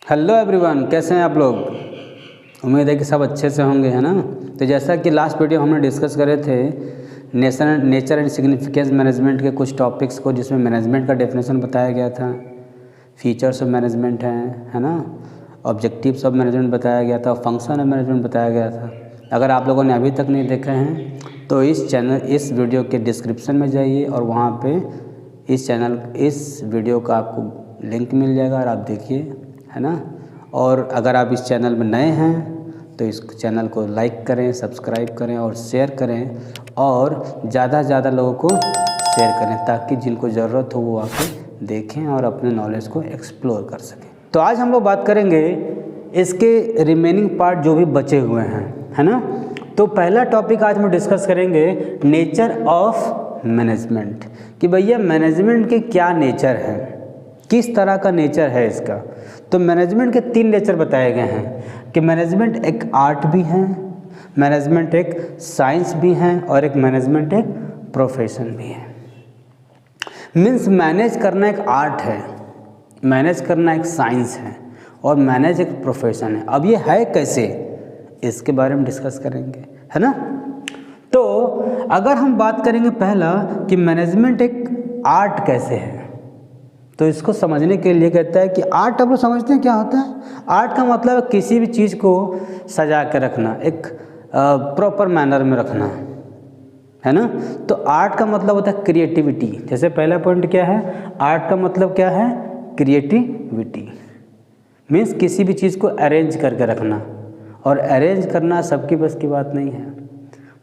Hello everyone, कैसे हैं आप लोग। उम्मीद है कि सब अच्छे से होंगे, है ना। तो जैसा कि लास्ट वीडियो हमने डिस्कस करे थे नेचर एंड सिग्निफिकेंस मैनेजमेंट के कुछ टॉपिक्स को, जिसमें मैनेजमेंट का डेफिनेशन बताया गया था, फीचर्स ऑफ मैनेजमेंट है ना, ऑब्जेक्टिव्स ऑफ मैनेजमेंट बताया गया था, फंक्शन ऑफ मैनेजमेंट बताया गया था। अगर आप लोगों ने अभी तक नहीं देखे हैं तो इस वीडियो के डिस्क्रिप्शन में जाइए और वहाँ पे इस वीडियो का आपको लिंक मिल जाएगा और आप देखिए, है ना। और अगर आप इस चैनल में नए हैं तो इस चैनल को लाइक करें, सब्सक्राइब करें और शेयर करें, और ज़्यादा से ज़्यादा लोगों को शेयर करें ताकि जिनको ज़रूरत हो वो आके देखें और अपने नॉलेज को एक्सप्लोर कर सकें। तो आज हम लोग बात करेंगे इसके रिमेनिंग पार्ट जो भी बचे हुए हैं, है ना। तो पहला टॉपिक आज हम डिस्कस करेंगे नेचर ऑफ मैनेजमेंट, कि भैया मैनेजमेंट के क्या नेचर हैं, किस तरह का नेचर है इसका। तो मैनेजमेंट के 3 नेचर बताए गए हैं कि मैनेजमेंट एक आर्ट भी है, मैनेजमेंट एक साइंस भी है, और एक मैनेजमेंट एक प्रोफेशन भी है। मीन्स मैनेज करना एक आर्ट है, मैनेज करना एक साइंस है, और मैनेज एक प्रोफेशन है। अब ये है कैसे, इसके बारे में डिस्कस करेंगे, है ना। तो अगर हम बात करेंगे पहला कि मैनेजमेंट एक आर्ट कैसे है, तो इसको समझने के लिए कहता है कि आर्ट, आप लोग समझते हैं क्या होता है। आर्ट का मतलब है किसी भी चीज़ को सजा के रखना, एक प्रॉपर मैनर में रखना, है ना। तो आर्ट का मतलब होता है क्रिएटिविटी। जैसे पहला पॉइंट क्या है, आर्ट का मतलब क्या है, क्रिएटिविटी। मीन्स किसी भी चीज़ को अरेंज करके रखना, और अरेंज करना सबकी बस की बात नहीं है।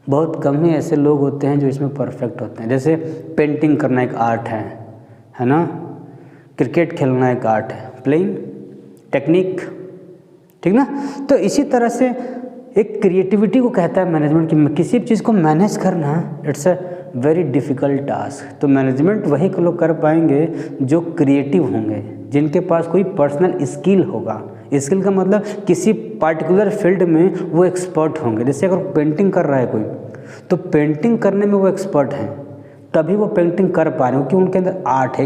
बहुत कम ही ऐसे लोग होते हैं जो इसमें परफेक्ट होते हैं। जैसे पेंटिंग करना एक आर्ट है ना। क्रिकेट खेलना एक आर्ट है, प्लेइंग टेक्निक, ठीक ना। तो इसी तरह से एक क्रिएटिविटी को कहता है मैनेजमेंट, कि किसी भी चीज़ को मैनेज करना it's a very difficult task. तो मैनेजमेंट वही लोग कर पाएंगे जो क्रिएटिव होंगे, जिनके पास कोई पर्सनल स्किल होगा। स्किल का मतलब किसी पार्टिकुलर फील्ड में वो एक्सपर्ट होंगे। जैसे अगर पेंटिंग कर रहा है कोई, तो पेंटिंग करने में वो एक्सपर्ट हैं, तभी वो पेंटिंग कर पा रहे हो, क्योंकि उनके अंदर आर्ट है,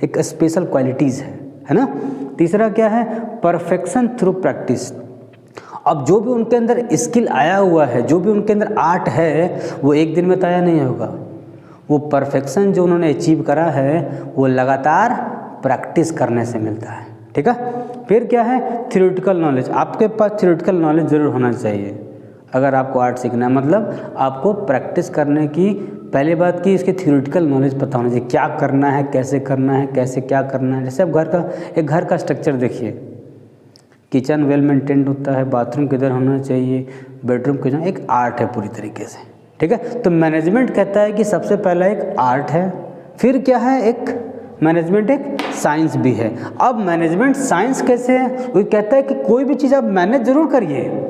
एक स्पेशल क्वालिटीज़ है ना। तीसरा क्या है, परफेक्शन थ्रू प्रैक्टिस। अब जो भी उनके अंदर स्किल आया हुआ है, जो भी उनके अंदर आर्ट है, वो एक दिन में तो आया नहीं होगा। वो परफेक्शन जो उन्होंने अचीव करा है वो लगातार प्रैक्टिस करने से मिलता है, ठीक है। फिर क्या है, थ्योरेटिकल नॉलेज। आपके पास थ्योरेटिकल नॉलेज ज़रूर होना चाहिए अगर आपको आर्ट सीखना है। मतलब आपको प्रैक्टिस करने की पहली बात की इसकी थ्योरेटिकल नॉलेज पता होना चाहिए, क्या करना है, कैसे करना है, कैसे क्या करना है। जैसे आप एक घर का स्ट्रक्चर देखिए, किचन वेल मेंटेन्ड होता है, बाथरूम किधर होना चाहिए, बेडरूम किधर, एक आर्ट है पूरी तरीके से, ठीक है। तो मैनेजमेंट कहता है कि सबसे पहला एक आर्ट है, फिर क्या है, एक मैनेजमेंट एक साइंस भी है। अब मैनेजमेंट साइंस कैसे है, वो कहता है कि कोई भी चीज़ आप मैनेज जरूर करिए,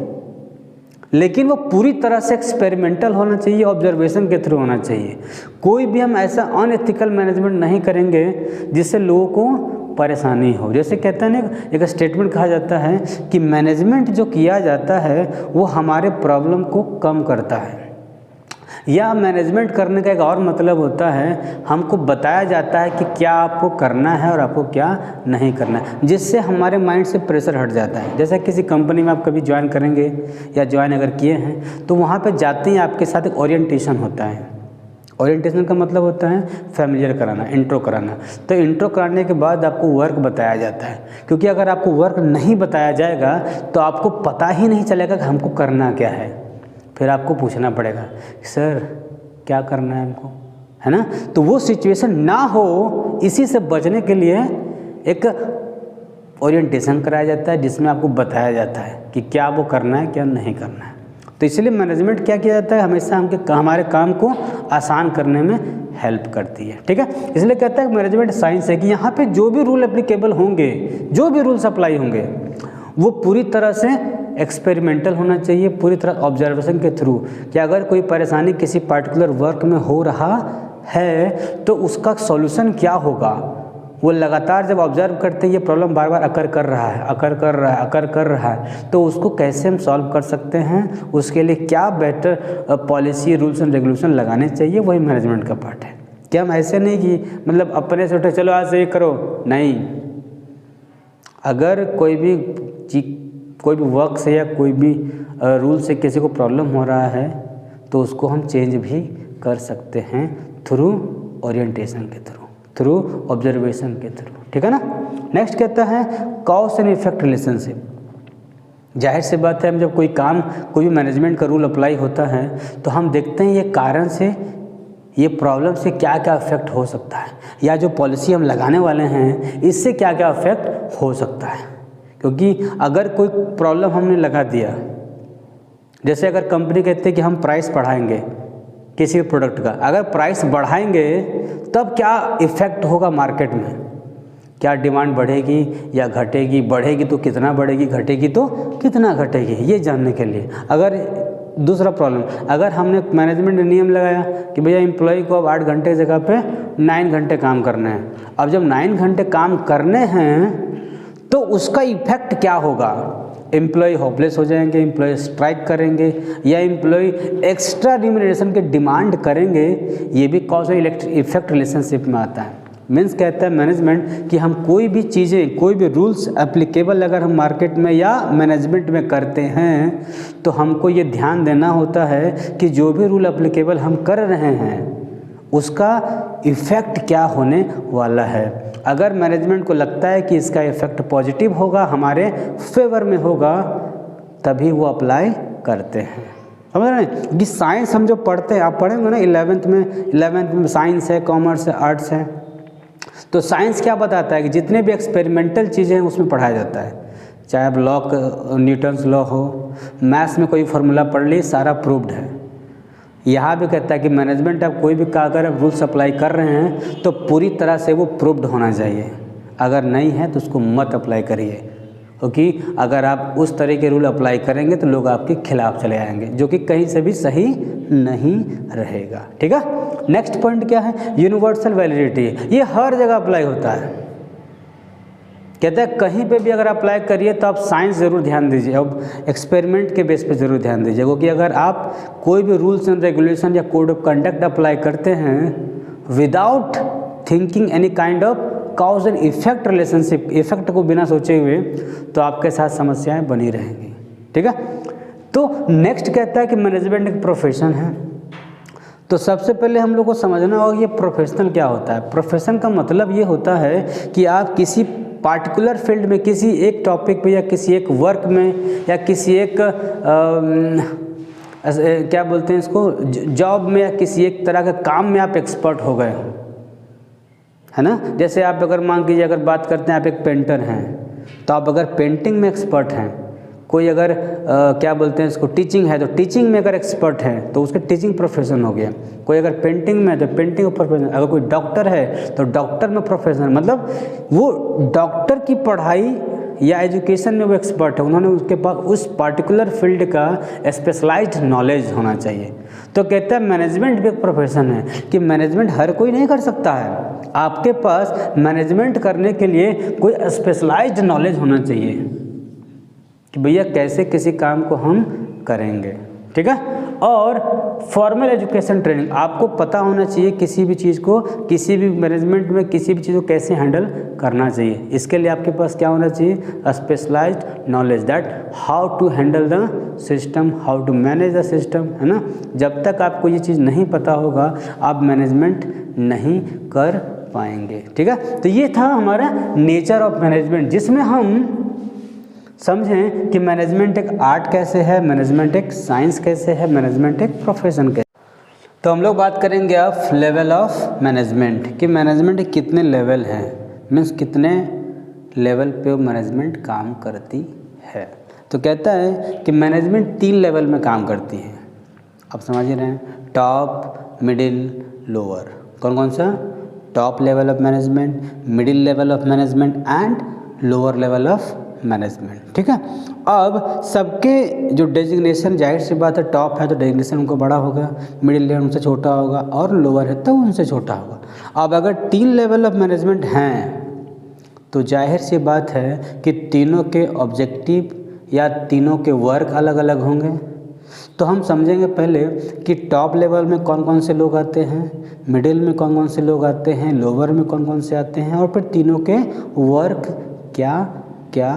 लेकिन वो पूरी तरह से एक्सपेरिमेंटल होना चाहिए, ऑब्जर्वेशन के थ्रू होना चाहिए। कोई भी हम ऐसा अनएथिकल मैनेजमेंट नहीं करेंगे जिससे लोगों को परेशानी हो। जैसे कहते हैं ना, एक स्टेटमेंट कहा जाता है कि मैनेजमेंट जो किया जाता है वो हमारे प्रॉब्लम को कम करता है। या मैनेजमेंट करने का एक और मतलब होता है, हमको बताया जाता है कि क्या आपको करना है और आपको क्या नहीं करना है, जिससे हमारे माइंड से प्रेशर हट जाता है। जैसे किसी कंपनी में आप कभी ज्वाइन करेंगे या ज्वाइन अगर किए हैं, तो वहाँ पे जाते ही आपके साथ एक ओरिएंटेशन होता है। ओरिएंटेशन का मतलब होता है फैमिलियर कराना, इंट्रो कराना। तो इंट्रो कराने के बाद आपको वर्क बताया जाता है, क्योंकि अगर आपको वर्क नहीं बताया जाएगा तो आपको पता ही नहीं चलेगा कि हमको करना क्या है। फिर आपको पूछना पड़ेगा, सर क्या करना है हमको, है ना। तो वो सिचुएशन ना हो, इसी से बचने के लिए एक ओरिएंटेशन कराया जाता है, जिसमें आपको बताया जाता है कि क्या वो करना है, क्या नहीं करना है। तो इसलिए मैनेजमेंट क्या किया जाता है, हमेशा हमारे काम को आसान करने में हेल्प करती है, ठीक है। इसलिए कहता है मैनेजमेंट साइंस है कि यहाँ पे जो भी रूल एप्लीकेबल होंगे, जो भी रूल्स अप्लाई होंगे, वो पूरी तरह से एक्सपेरिमेंटल होना चाहिए, पूरी तरह ऑब्जर्वेशन के थ्रू। कि अगर कोई परेशानी किसी पर्टिकुलर वर्क में हो रहा है तो उसका सॉल्यूशन क्या होगा। वो लगातार जब ऑब्जर्व करते हैं ये प्रॉब्लम बार बार अकर कर रहा है, तो उसको कैसे हम सॉल्व कर सकते हैं, उसके लिए क्या better policy, rules and regulation लगाने चाहिए, वही मैनेजमेंट का पार्ट है। कि हम ऐसे नहीं कि मतलब अपने से उठे चलो आज से ये करो, नहीं, अगर कोई भी वर्क से या कोई भी रूल से किसी को प्रॉब्लम हो रहा है तो उसको हम चेंज भी कर सकते हैं थ्रू ओरिएंटेशन के थ्रू ऑब्जर्वेशन के थ्रू, ठीक है ना। नेक्स्ट कहता है कॉज एंड इफेक्ट रिलेशनशिप। जाहिर सी बात है, हम जब कोई भी मैनेजमेंट का रूल अप्लाई होता है तो हम देखते हैं ये कारण से, ये प्रॉब्लम से क्या क्या इफेक्ट हो सकता है, या जो पॉलिसी हम लगाने वाले हैं इससे क्या क्या इफेक्ट हो सकता है। क्योंकि अगर कोई प्रॉब्लम हमने लगा दिया, जैसे अगर कंपनी कहती है कि हम प्राइस बढ़ाएंगे किसी प्रोडक्ट का, अगर प्राइस बढ़ाएंगे तब क्या इफ़ेक्ट होगा मार्केट में, क्या डिमांड बढ़ेगी या घटेगी, बढ़ेगी तो कितना बढ़ेगी, घटेगी तो कितना घटेगी, ये जानने के लिए। अगर दूसरा प्रॉब्लम, अगर हमने मैनेजमेंट ने नियम लगाया कि भैया एम्प्लॉय को अब 8 घंटे की जगह पे 9 घंटे काम करने हैं, अब जब 9 घंटे काम करने हैं तो उसका इफेक्ट क्या होगा, एम्प्लॉय होपलेस हो जाएंगे, एम्प्लॉय स्ट्राइक करेंगे, या एम्प्लॉय एक्स्ट्रा रिम्यूनरेशन के डिमांड करेंगे, ये भी कॉज एंड इफेक्ट रिलेशनशिप में आता है। मीन्स कहता है मैनेजमेंट कि हम कोई भी चीज़ें, कोई भी रूल्स एप्लीकेबल अगर हम मार्केट में या मैनेजमेंट में करते हैं तो हमको ये ध्यान देना होता है कि जो भी रूल एप्लीकेबल हम कर रहे हैं उसका इफ़ेक्ट क्या होने वाला है। अगर मैनेजमेंट को लगता है कि इसका इफ़ेक्ट पॉजिटिव होगा, हमारे फेवर में होगा, तभी वो अप्लाई करते हैं। समझ रहे हैं कि साइंस हम जो पढ़ते हैं, आप पढ़ेंगे ना 11th में साइंस है, कॉमर्स है, आर्ट्स है, तो साइंस क्या बताता है कि जितने भी एक्सपेरिमेंटल चीज़ें हैं उसमें पढ़ाया जाता है। चाहे अब न्यूटन्स लॉ हो, मैथ्स में कोई फार्मूला पढ़ ली, सारा प्रूव्ड है। यहाँ भी कहता है कि मैनेजमेंट आप कोई भी अगर आप रूल्स अप्लाई कर रहे हैं तो पूरी तरह से वो प्रूव्ड होना चाहिए, अगर नहीं है तो उसको मत अप्लाई करिए, क्योंकि अगर आप उस तरह के रूल अप्लाई करेंगे तो लोग आपके खिलाफ चले आएंगे, जो कि कहीं से भी सही नहीं रहेगा, ठीक है। नेक्स्ट पॉइंट क्या है, यूनिवर्सल वैलिडिटी। ये हर जगह अप्लाई होता है। कहते हैं कहीं पे भी अगर अप्लाई करिए तो आप साइंस ज़रूर ध्यान दीजिए, अब एक्सपेरिमेंट के बेस पे ज़रूर ध्यान दीजिए, क्योंकि अगर आप कोई भी रूल्स एंड रेगुलेशन या कोड ऑफ कंडक्ट अप्लाई करते हैं without thinking any kind of cause and effect relationship, effect को बिना सोचे हुए, तो आपके साथ समस्याएं बनी रहेंगी, ठीक है। तो नेक्स्ट कहता है कि मैनेजमेंट एक प्रोफेशन है। तो सबसे पहले हम लोग को समझना होगा ये प्रोफेशनल क्या होता है। प्रोफेशन का मतलब ये होता है कि आप किसी पार्टिकुलर फील्ड में, किसी एक टॉपिक पे या किसी एक वर्क में या किसी एक क्या बोलते हैं इसको, जॉब में या किसी एक तरह के काम में आप एक्सपर्ट हो गए हो, है ना। जैसे आप अगर मान लीजिए, अगर बात करते हैं आप एक पेंटर हैं, तो आप अगर पेंटिंग में एक्सपर्ट हैं, कोई अगर क्या बोलते हैं इसको टीचिंग है तो टीचिंग में अगर एक्सपर्ट है तो उसका टीचिंग प्रोफेशन हो गया। कोई अगर पेंटिंग में है तो पेंटिंग प्रोफेशन, अगर कोई डॉक्टर है तो डॉक्टर में प्रोफेशन, मतलब वो डॉक्टर की पढ़ाई या एजुकेशन में वो एक्सपर्ट है, उन्होंने उसके पास उस पार्टिकुलर फील्ड का स्पेशलाइज्ड नॉलेज होना चाहिए। तो कहता है मैनेजमेंट भी एक प्रोफेशन है कि मैनेजमेंट हर कोई नहीं कर सकता है, आपके पास मैनेजमेंट करने के लिए कोई स्पेशलाइज्ड नॉलेज होना चाहिए कि भैया कैसे किसी काम को हम करेंगे, ठीक है। और फॉर्मल एजुकेशन ट्रेनिंग, आपको पता होना चाहिए किसी भी चीज़ को, किसी भी मैनेजमेंट में किसी भी चीज़ को कैसे हैंडल करना चाहिए। इसके लिए आपके पास क्या होना चाहिए, specialized knowledge that how to handle the system, how to manage the system, है ना। जब तक आपको ये चीज़ नहीं पता होगा आप मैनेजमेंट नहीं कर पाएंगे, ठीक है। तो ये था हमारा नेचर ऑफ मैनेजमेंट, जिसमें हम समझें कि मैनेजमेंट एक आर्ट कैसे है, मैनेजमेंट एक साइंस कैसे है, मैनेजमेंट एक प्रोफेशन कैसे। तो हम लोग बात करेंगे ऑफ लेवल ऑफ मैनेजमेंट, कि मैनेजमेंट कितने लेवल हैं, मीन्स कितने लेवल पे मैनेजमेंट काम करती है। तो कहता है कि मैनेजमेंट 3 लेवल में काम करती है, आप समझ ही रहे हैं, टॉप, मिडिल, लोअर। कौन कौन सा, top level of management, middle level of management and lower level of management, ठीक है। अब सबके जो डेजिग्नेशन, जाहिर सी बात है टॉप है तो डेजिग्नेशन उनको बड़ा होगा, मिडिल है उनसे छोटा होगा, और लोअर है तो उनसे छोटा होगा। अब अगर 3 लेवल ऑफ मैनेजमेंट हैं तो जाहिर सी बात है कि तीनों के ऑब्जेक्टिव या तीनों के वर्क अलग अलग होंगे। तो हम समझेंगे पहले कि टॉप लेवल में कौन कौन से लोग आते हैं, मिडिल में कौन कौन से लोग आते हैं, लोअर में कौन कौन से आते हैं, और फिर तीनों के वर्क क्या क्या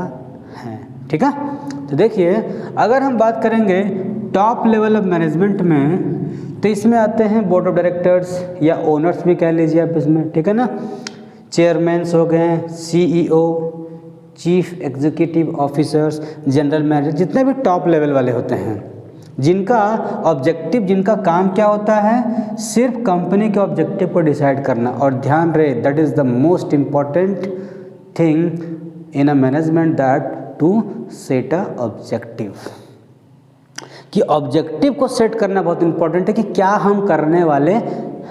हैं। ठीक है, तो देखिए अगर हम बात करेंगे टॉप लेवल ऑफ मैनेजमेंट में, तो इसमें आते हैं बोर्ड ऑफ डायरेक्टर्स या ओनर्स भी कह लीजिए आप इसमें, ठीक है ना। चेयरमैन्स हो गए, CEO, chief executive officers, general manager, जितने भी टॉप लेवल वाले होते हैं, जिनका ऑब्जेक्टिव, जिनका काम क्या होता है, सिर्फ कंपनी के ऑब्जेक्टिव को डिसाइड करना। और ध्यान रहे, that is the most important thing in a management, that to set a objective, कि ऑब्जेक्टिव को सेट करना बहुत इंपॉर्टेंट है कि क्या हम करने वाले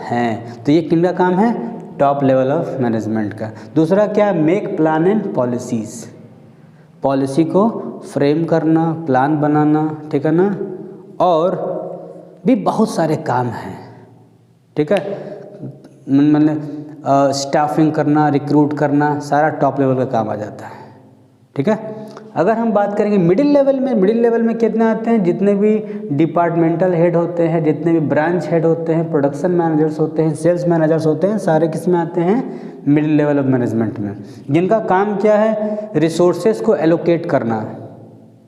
हैं। तो ये किनका काम है, टॉप लेवल ऑफ मैनेजमेंट का। दूसरा क्या, make plan and policies, policy को फ्रेम करना, प्लान बनाना, ठीक है ना। और भी बहुत सारे काम हैं, ठीक है, मतलब स्टाफिंग करना, रिक्रूट करना, सारा टॉप लेवल का काम आ जाता है। ठीक है, अगर हम बात करेंगे मिडिल लेवल में कितने आते हैं, जितने भी डिपार्टमेंटल हेड होते हैं, जितने भी ब्रांच हेड होते हैं, प्रोडक्शन मैनेजर्स होते हैं, सेल्स मैनेजर्स होते हैं, सारे किस में आते हैं, मिडिल लेवल ऑफ मैनेजमेंट में, जिनका काम क्या है, रिसोर्सेज को एलोकेट करना।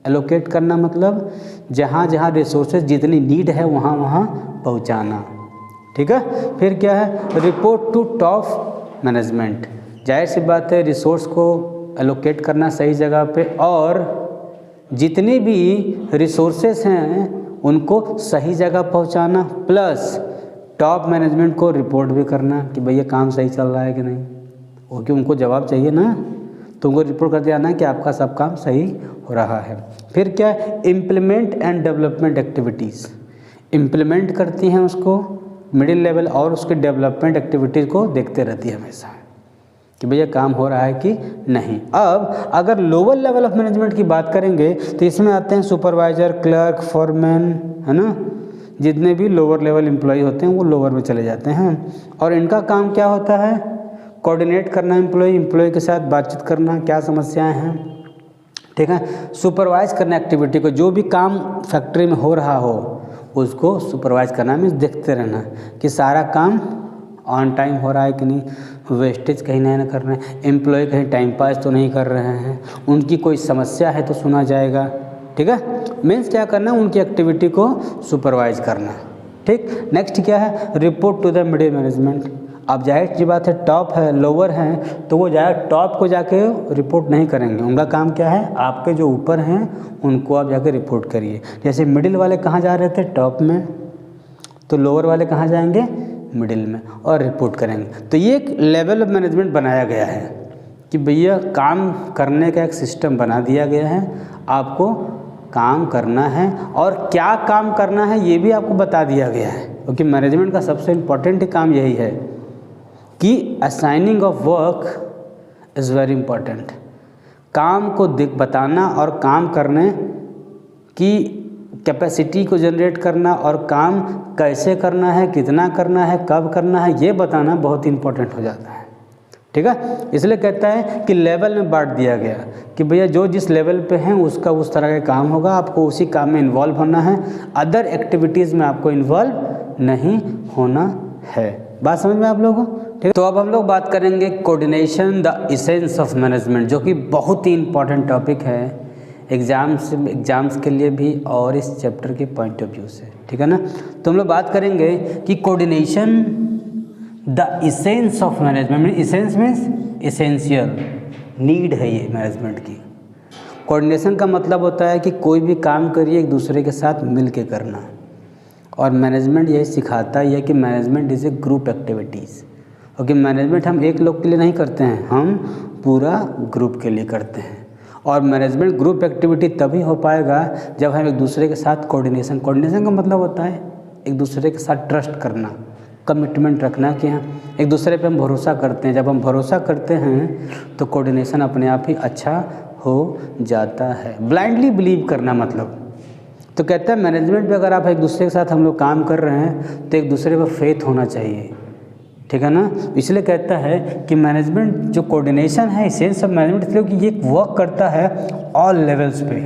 एलोकेट करना मतलब जहाँ जहाँ रिसोर्सेज जितनी नीड है वहाँ वहाँ पहुँचाना। ठीक है, फिर क्या है, रिपोर्ट टू टॉप मैनेजमेंट, जाहिर सी बात है रिसोर्स को एलोकेट करना सही जगह पे, और जितनी भी रिसोर्सेस हैं उनको सही जगह पहुंचाना, प्लस टॉप मैनेजमेंट को रिपोर्ट भी करना कि भैया काम सही चल रहा है कि नहीं, क्योंकि उनको जवाब चाहिए ना, तो उनको रिपोर्ट करते आना कि आपका सब काम सही हो रहा है। फिर क्या है, implement and development activities, implement करती हैं उसको मिडिल लेवल, और उसके डेवलपमेंट एक्टिविटीज़ को देखते रहती है हमेशा कि भैया काम हो रहा है कि नहीं। अब अगर लोअर लेवल ऑफ मैनेजमेंट की बात करेंगे तो इसमें आते हैं सुपरवाइजर, क्लर्क, फॉरमैन, है ना, जितने भी लोअर लेवल एम्प्लॉय होते हैं वो लोअर में चले जाते हैं। और इनका काम क्या होता है, कोऑर्डिनेट करना, एम्प्लॉय के साथ बातचीत करना, क्या समस्याएं हैं, ठीक है, सुपरवाइज करना एक्टिविटी को, जो भी काम फैक्ट्री में हो रहा हो उसको सुपरवाइज करना, मीन्स देखते रहना कि सारा काम ऑन टाइम हो रहा है कि नहीं, वेस्टेज कहीं ना कर रहे हैं, एम्प्लॉय कहीं टाइम पास तो नहीं कर रहे हैं, उनकी कोई समस्या है तो सुना जाएगा। ठीक है, मीन्स क्या करना, उनकी एक्टिविटी को सुपरवाइज करना। ठीक, नेक्स्ट क्या है, report to the middle management. अब जाहिर सी बात है टॉप है, लोअर हैं, तो वो टॉप को जाके रिपोर्ट नहीं करेंगे, उनका काम क्या है, आपके जो ऊपर हैं उनको आप जाके रिपोर्ट करिए। जैसे मिडिल वाले कहाँ जा रहे थे, टॉप में, तो लोअर वाले कहाँ जाएंगे, मिडिल में, और रिपोर्ट करेंगे। तो ये एक लेवल ऑफ मैनेजमेंट बनाया गया है कि भैया काम करने का एक सिस्टम बना दिया गया है, आपको काम करना है और क्या काम करना है ये भी आपको बता दिया गया है, क्योंकि मैनेजमेंट का सबसे इम्पोर्टेंट काम यही है कि assigning of work is very important. काम को बताना और काम करने की कैपेसिटी को जनरेट करना, और काम कैसे करना है, कितना करना है, कब करना है, ये बताना बहुत इंपॉर्टेंट हो जाता है। ठीक है, इसलिए कहता है कि लेवल में बांट दिया गया कि भैया जो जिस लेवल पे हैं उसका उस तरह का काम होगा, आपको उसी काम में इन्वॉल्व होना है, अदर एक्टिविटीज़ में आपको इन्वॉल्व नहीं होना है। बात समझ में आप लोगों को? ठीक, तो अब हम लोग बात करेंगे coordination the essence of management, जो कि बहुत ही इंपॉर्टेंट टॉपिक है एग्जाम्स के लिए भी और इस चैप्टर के पॉइंट ऑफ व्यू से। ठीक है ना, तो हम लोग बात करेंगे कि coordination the essence of management. Essence means essential, need है ये मैनेजमेंट की। कोऑर्डिनेशन का मतलब होता है कि कोई भी काम करिए एक दूसरे के साथ मिल के करना, और मैनेजमेंट यही सिखाता है कि management is a group activities, क्योंकि मैनेजमेंट हम एक लोग के लिए नहीं करते हैं, हम पूरा ग्रुप के लिए करते हैं। और मैनेजमेंट ग्रुप एक्टिविटी तभी हो पाएगा जब हम एक दूसरे के साथ कोऑर्डिनेशन का मतलब होता है एक दूसरे के साथ ट्रस्ट करना, कमिटमेंट रखना कि हाँ एक दूसरे पे हम भरोसा करते हैं। जब हम भरोसा करते हैं तो कोऑर्डिनेशन अपने आप ही अच्छा हो जाता है। ब्लाइंडली बिलीव करना मतलब, तो कहता है मैनेजमेंट में अगर आप एक दूसरे के साथ हम लोग काम कर रहे हैं तो एक दूसरे पर फेथ होना चाहिए। ठीक है ना, इसलिए कहता है कि मैनेजमेंट जो कोऑर्डिनेशन है एसेंस ऑफ मैनेजमेंट, इसलिए कि ये वर्क करता है ऑल लेवल्स पे।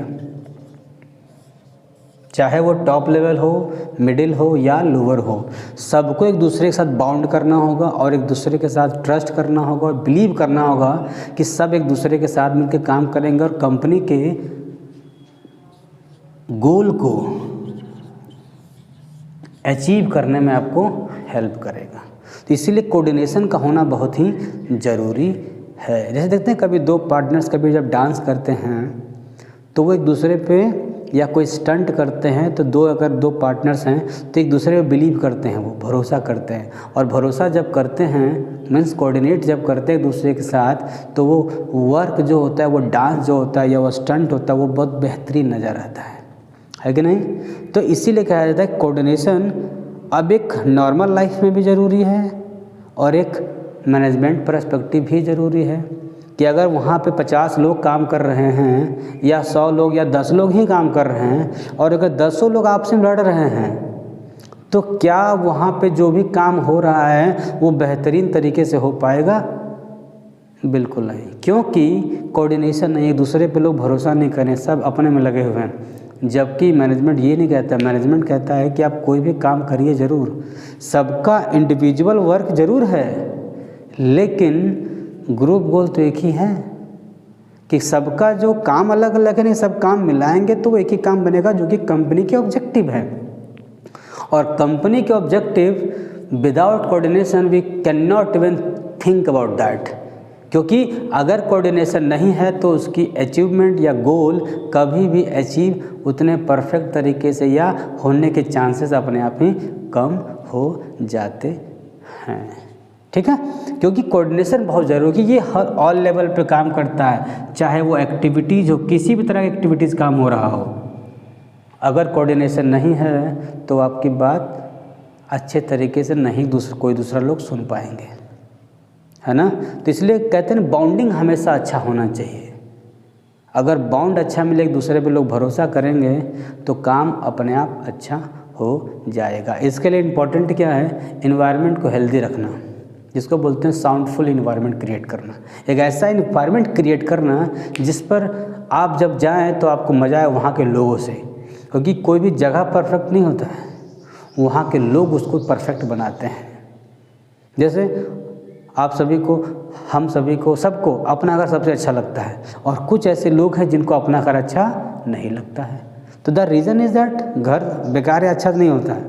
चाहे वो टॉप लेवल हो, मिडिल हो या लोअर हो, सबको एक दूसरे के साथ बाउंड करना होगा और एक दूसरे के साथ ट्रस्ट करना होगा और बिलीव करना होगा कि सब एक दूसरे के साथ मिलकर काम करेंगे और कंपनी के गोल को अचीव करने में आपको हेल्प करेगा। तो इसीलिए कोऑर्डिनेशन का होना बहुत ही ज़रूरी है। जैसे देखते हैं कभी दो पार्टनर्स कभी जब डांस करते हैं तो वो एक दूसरे पे या कोई स्टंट करते हैं तो अगर दो पार्टनर्स हैं तो एक दूसरे पे बिलीव करते हैं, वो भरोसा करते हैं और भरोसा जब करते हैं मीन्स कोऑर्डिनेट जब करते हैं एक दूसरे के साथ तो वो वर्क जो होता है, वो डांस जो होता है या वो स्टंट होता है वो बहुत बेहतरीन नज़र आता है कि नहीं। तो इसीलिए कहा जाता है कोऑर्डिनेशन अब एक नॉर्मल लाइफ में भी ज़रूरी है और एक मैनेजमेंट पर्सपेक्टिव भी ज़रूरी है कि अगर वहाँ पे 50 लोग काम कर रहे हैं या 100 लोग या 10 लोग ही काम कर रहे हैं और अगर 10 लोग आपस में लड़ रहे हैं तो क्या वहाँ पे जो भी काम हो रहा है वो बेहतरीन तरीके से हो पाएगा? बिल्कुल नहीं, क्योंकि कोऑर्डिनेशन नहीं, एक दूसरे पे लोग भरोसा नहीं करें, सब अपने में लगे हुए हैं। जबकि मैनेजमेंट ये नहीं कहता, मैनेजमेंट कहता है कि आप कोई भी काम करिए ज़रूर, सबका इंडिविजुअल वर्क ज़रूर है लेकिन ग्रुप गोल तो एक ही है कि सबका जो काम अलग अलग है, नहीं सब काम मिलाएंगे तो वो एक ही काम बनेगा जो कि कंपनी के ऑब्जेक्टिव है। और कंपनी के objective without coordination we can not even think about that, क्योंकि अगर कोऑर्डिनेशन नहीं है तो उसकी अचीवमेंट या गोल कभी भी अचीव उतने परफेक्ट तरीके से या होने के चांसेस अपने आप ही कम हो जाते हैं। ठीक है, क्योंकि कोऑर्डिनेशन बहुत ज़रूरी है, ये हर ऑल लेवल पे काम करता है, चाहे वो एक्टिविटीज़ हो, किसी भी तरह की एक्टिविटीज़ काम हो रहा हो, अगर कोऑर्डिनेशन नहीं है तो आपकी बात अच्छे तरीके से नहीं कोई दूसरा लोग सुन पाएंगे, है ना। तो इसलिए कहते हैं बाउंडिंग हमेशा अच्छा होना चाहिए। अगर बाउंड अच्छा मिले, एक दूसरे पे लोग भरोसा करेंगे तो काम अपने आप अच्छा हो जाएगा। इसके लिए इम्पोर्टेंट क्या है, इन्वायरमेंट को हेल्दी रखना, जिसको बोलते हैं साउंडफुल इन्वायरमेंट क्रिएट करना। एक ऐसा इन्वायरमेंट क्रिएट करना जिस पर आप जब जाएं तो आपको मज़ा आए वहाँ के लोगों से, क्योंकि कोई भी जगह परफेक्ट नहीं होता है, वहाँ के लोग उसको परफेक्ट बनाते हैं। जैसे आप सभी को, हम सभी को, सबको अपना घर सबसे अच्छा लगता है और कुछ ऐसे लोग हैं जिनको अपना घर अच्छा नहीं लगता है। तो द रीज़न इज़ दैट घर बेकार या अच्छा नहीं होता है,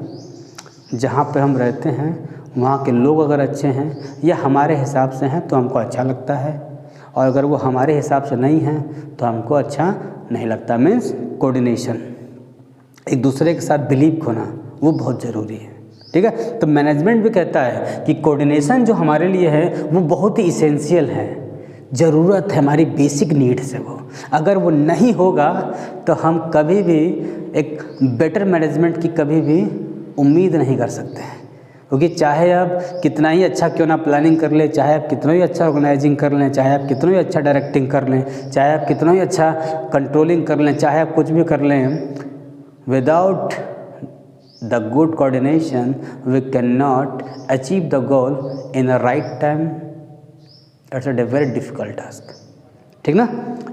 जहाँ पे हम रहते हैं वहाँ के लोग अगर अच्छे हैं या हमारे हिसाब से हैं तो हमको अच्छा लगता है, और अगर वो हमारे हिसाब से नहीं हैं तो हमको अच्छा नहीं लगता। मीन्स कोऑर्डिनेशन, एक दूसरे के साथ बिलीव होना, वो बहुत ज़रूरी है। ठीक है, तो मैनेजमेंट भी कहता है कि कोऑर्डिनेशन जो हमारे लिए है वो बहुत ही इसेंशियल है, ज़रूरत है, हमारी बेसिक नीड्स है वो। अगर वो नहीं होगा तो हम कभी भी एक बेटर मैनेजमेंट की कभी भी उम्मीद नहीं कर सकते हैं, क्योंकि चाहे आप कितना ही अच्छा क्यों ना प्लानिंग कर लें, चाहे आप कितना ही अच्छा ऑर्गेनाइजिंग कर लें, चाहे आप कितना ही अच्छा डायरेक्टिंग कर लें, चाहे आप कितना ही अच्छा कंट्रोलिंग कर लें, चाहे आप कुछ भी कर लें, without the good coordination we can not achieve the goal in the right time. It's a very difficult task. ठीक ना,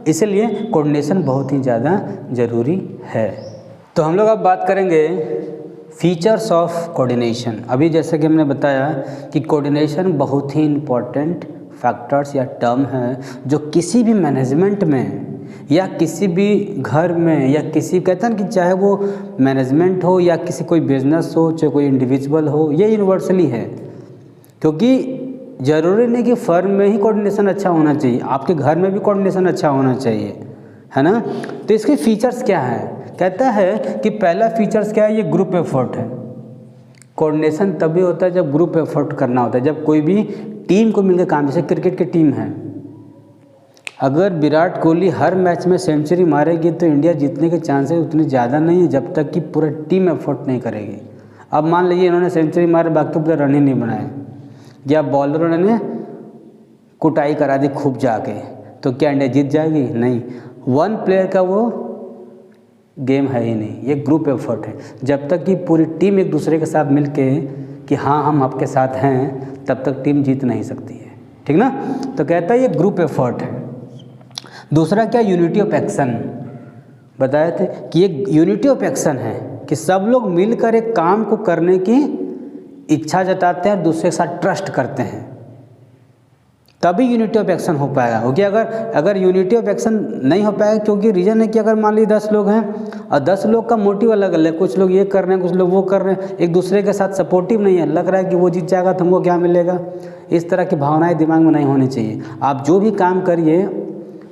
इसलिए कोऑर्डिनेशन बहुत ही ज़्यादा ज़रूरी है। तो हम लोग अब बात करेंगे फीचर्स ऑफ कोऑर्डिनेशन। अभी जैसे कि हमने बताया कि कोऑर्डिनेशन बहुत ही इम्पॉर्टेंट फैक्टर्स या टर्म है जो किसी भी मैनेजमेंट में या किसी भी घर में या किसी, कहते हैं कि चाहे वो मैनेजमेंट हो या किसी कोई बिजनेस हो, चाहे कोई इंडिविजुअल हो, ये यूनिवर्सली है। क्योंकि ज़रूरी नहीं कि फर्म में ही कोऑर्डिनेशन अच्छा होना चाहिए, आपके घर में भी कोऑर्डिनेशन अच्छा होना चाहिए, है ना। तो इसके फीचर्स क्या हैं, कहता है कि पहला फीचर्स क्या है, ये ग्रुप एफर्ट है। कोऑर्डिनेशन तभी होता है जब ग्रुप एफर्ट करना होता है, जब कोई भी टीम को मिलकर काम, जैसे क्रिकेट की टीम है, अगर विराट कोहली हर मैच में सेंचुरी मारेगी तो इंडिया जीतने के चांसेस उतने ज़्यादा नहीं है जब तक कि पूरा टीम एफर्ट नहीं करेगी। अब मान लीजिए इन्होंने सेंचुरी मारे, बाकी पूरा रन ही नहीं बनाए, या बॉलरों ने कुटाई करा दी खूब जाके, तो क्या इंडिया जीत जाएगी? नहीं। वन प्लेयर का वो गेम है ही नहीं, ये ग्रुप एफर्ट है। जब तक कि पूरी टीम एक दूसरे के साथ मिलके कि हाँ हम आपके साथ हैं, तब तक टीम जीत नहीं सकती है। ठीक ना, तो कहता है ये ग्रुप एफर्ट है। दूसरा क्या, यूनिटी ऑफ एक्शन। बताए थे कि ये यूनिटी ऑफ एक्शन है, कि सब लोग मिलकर एक काम को करने की इच्छा जताते हैं और दूसरे के साथ ट्रस्ट करते हैं, तभी यूनिटी ऑफ एक्शन हो पाएगा। क्योंकि अगर यूनिटी ऑफ एक्शन नहीं हो पाएगा, क्योंकि रीज़न है कि अगर मान लीजिए 10 लोग हैं और 10 लोग का मोटिव अलग अलग है, कुछ लोग ये कर रहे हैं, कुछ लोग वो कर रहे हैं, एक दूसरे के साथ सपोर्टिव नहीं है, लग रहा है कि वो जीत जाएगा तो हमको क्या मिलेगा, इस तरह की भावनाएं दिमाग में नहीं होनी चाहिए। आप जो भी काम करिए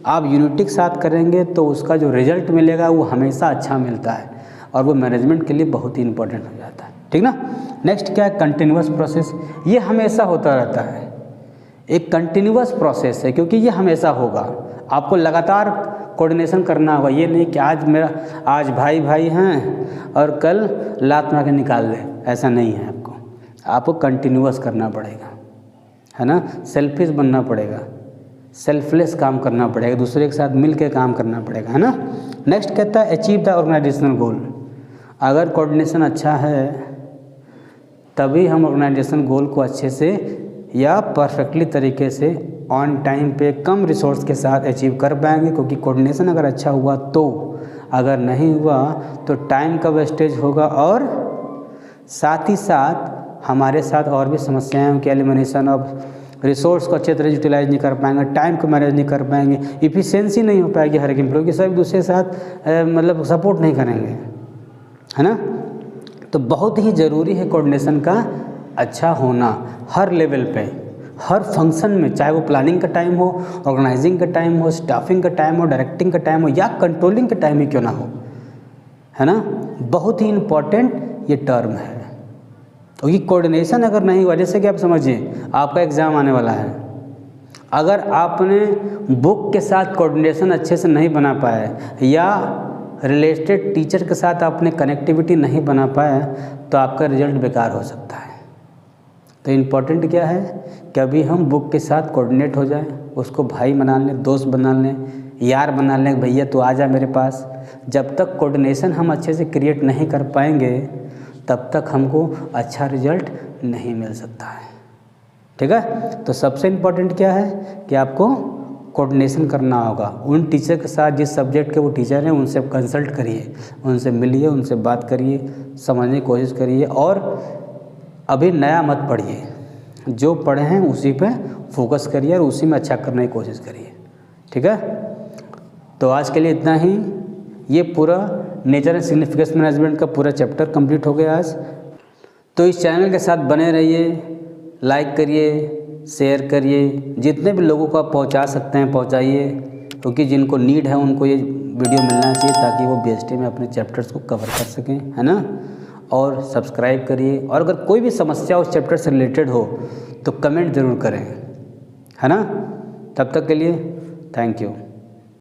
आप यूनिटी के साथ करेंगे तो उसका जो रिजल्ट मिलेगा वो हमेशा अच्छा मिलता है और वो मैनेजमेंट के लिए बहुत ही इंपॉर्टेंट हो जाता है, ठीक ना। नेक्स्ट क्या है, कंटिन्यूअस प्रोसेस। ये हमेशा होता रहता है, एक कंटिन्यूअस प्रोसेस है, क्योंकि ये हमेशा होगा। आपको लगातार कोऑर्डिनेशन करना होगा, ये नहीं कि आज भाई भाई हैं और कल लात मार के निकाल दे, ऐसा नहीं है। आपको कंटिन्यूअस करना पड़ेगा, है ना, सेल्फिश बनना पड़ेगा, सेल्फलेस काम करना पड़ेगा, दूसरे के साथ मिल के काम करना पड़ेगा, है ना। नेक्स्ट कहता है अचीव द ऑर्गेनाइजेशनल गोल। अगर कोऑर्डिनेशन अच्छा है तभी हम ऑर्गेनाइजेशन गोल को अच्छे से या परफेक्टली तरीके से ऑन टाइम पे कम रिसोर्स के साथ अचीव कर पाएंगे, क्योंकि कोऑर्डिनेशन अगर अच्छा हुआ तो, अगर नहीं हुआ तो टाइम का वेस्टेज होगा और साथ ही साथ हमारे साथ और भी समस्याएं हैं कि एलिमिनेशन ऑफ रिसोर्स को अच्छे तरह यूटिलाइज नहीं कर पाएंगे, टाइम को मैनेज नहीं कर पाएंगे, इफ़िशियंसी नहीं हो पाएगी हर एक एम्प्लॉय की, सब दूसरे के साथ मतलब सपोर्ट नहीं करेंगे, है ना। तो बहुत ही ज़रूरी है कोऑर्डिनेशन का अच्छा होना हर लेवल पे, हर फंक्शन में, चाहे वो प्लानिंग का टाइम हो, ऑर्गेनाइजिंग का टाइम हो, स्टाफिंग का टाइम हो, डायरेक्टिंग का टाइम हो या कंट्रोलिंग का टाइम ही क्यों ना हो, है ना। बहुत ही इम्पॉर्टेंट ये टर्म है, क्योंकि कोऑर्डिनेशन अगर नहीं हुआ, जैसे कि आप समझिए आपका एग्ज़ाम आने वाला है, अगर आपने बुक के साथ कोऑर्डिनेशन अच्छे से नहीं बना पाया या रिलेटेड टीचर के साथ आपने कनेक्टिविटी नहीं बना पाया तो आपका रिजल्ट बेकार हो सकता है। तो इम्पॉर्टेंट क्या है कि अभी हम बुक के साथ कोऑर्डिनेट हो जाए, उसको भाई बना लें, दोस्त बना लें, यार बना लें, भैया तो आ जा मेरे पास। जब तक कोऑर्डिनेशन हम अच्छे से क्रिएट नहीं कर पाएंगे तब तक हमको अच्छा रिजल्ट नहीं मिल सकता है, ठीक है। तो सबसे इम्पॉर्टेंट क्या है कि आपको कोऑर्डिनेशन करना होगा। उन टीचर के साथ जिस सब्जेक्ट के वो टीचर हैं उनसे कंसल्ट करिए, उनसे मिलिए, उनसे बात करिए, समझने की कोशिश करिए और अभी नया मत पढ़िए, जो पढ़े हैं उसी पे फोकस करिए और उसी में अच्छा करने की कोशिश करिए, ठीक है। तो आज के लिए इतना ही। ये पूरा नेचर एंड सिग्निफिकेंस मैनेजमेंट का पूरा चैप्टर कंप्लीट हो गया आज। तो इस चैनल के साथ बने रहिए, लाइक करिए, शेयर करिए, जितने भी लोगों को आप पहुंचा सकते हैं पहुंचाइए, क्योंकि जिनको नीड है उनको ये वीडियो मिलना चाहिए ताकि वो बीएसटी में अपने चैप्टर्स को कवर कर सकें, है ना। और सब्सक्राइब करिए, और अगर कोई भी समस्या उस चैप्टर से रिलेटेड हो तो कमेंट ज़रूर करें, है ना। तब तक के लिए थैंक यू।